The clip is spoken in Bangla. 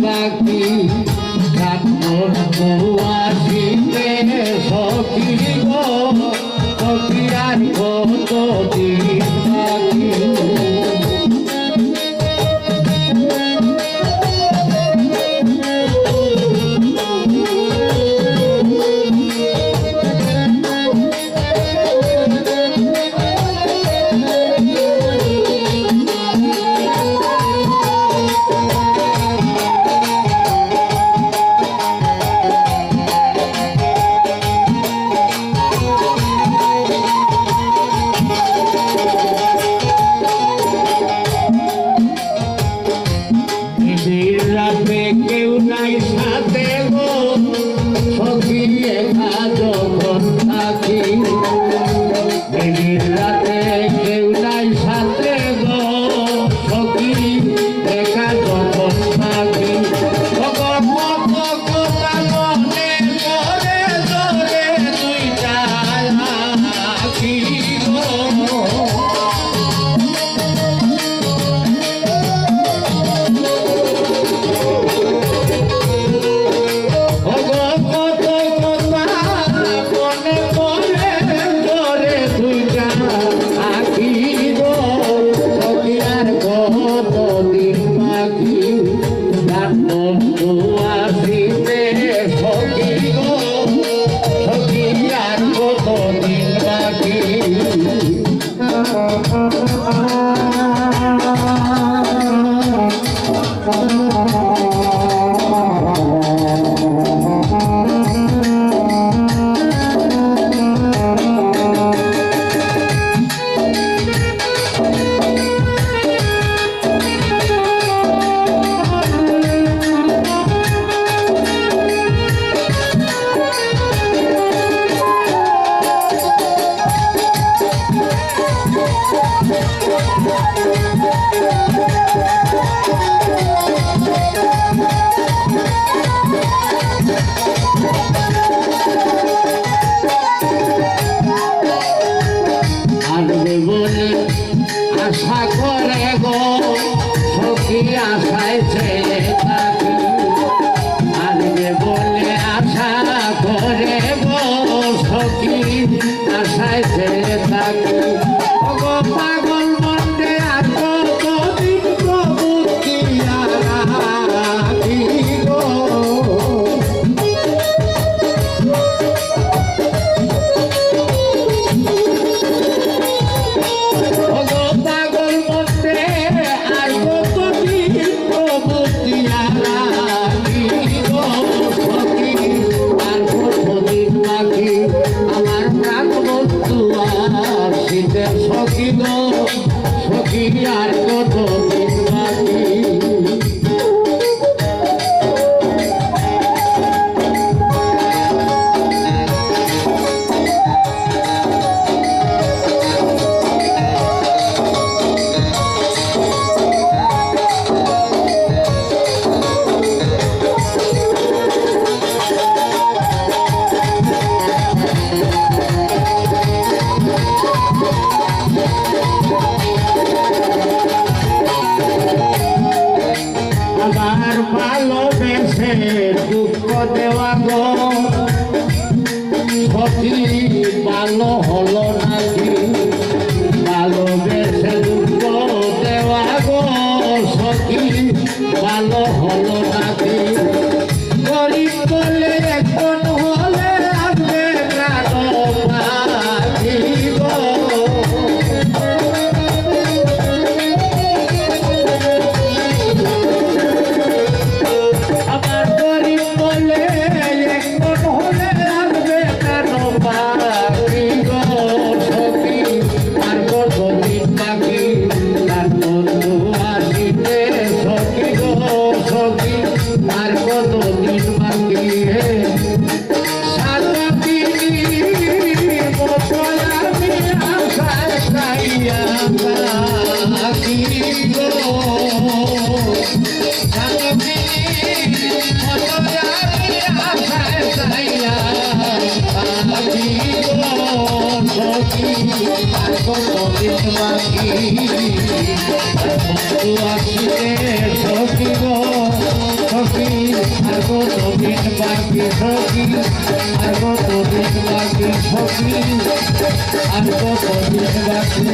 বাকি আসিতে সখী গো সখী আর কত দিন বাকি কেউ নাই সাথে গো সখী একা যখন থাকি রাতে কেউ নাই সাথে গো সখী একা যখন থাকি আশা করে গো সখী আশায় ছেলে থাকি আসবে বলে আশা করে গো সখী আশায় ছেলে থাকি পাগল মনে আর কতদিন প্রভুতি গো সখী গো সখী আর কত দিন বাকি আমার ভালোবেসে দুঃখ দেওয়া গো সখী ভালো হলো নাকি ভালোবেসে দুঃখ দেওয়া গো সখী ভালো হলো নাকি গরিব বলে এখন হলে আসবে প্রাণী গো Oh গো সাতকে মতয়ারি আশায় চাইয়া আজি গো সখী আর কতদিন বাকি বন্ধু আসিতে সখী গো সখী আর কতদিন বাকি সখী আর কতদিন বাকি সখী আর কতদিন বাকি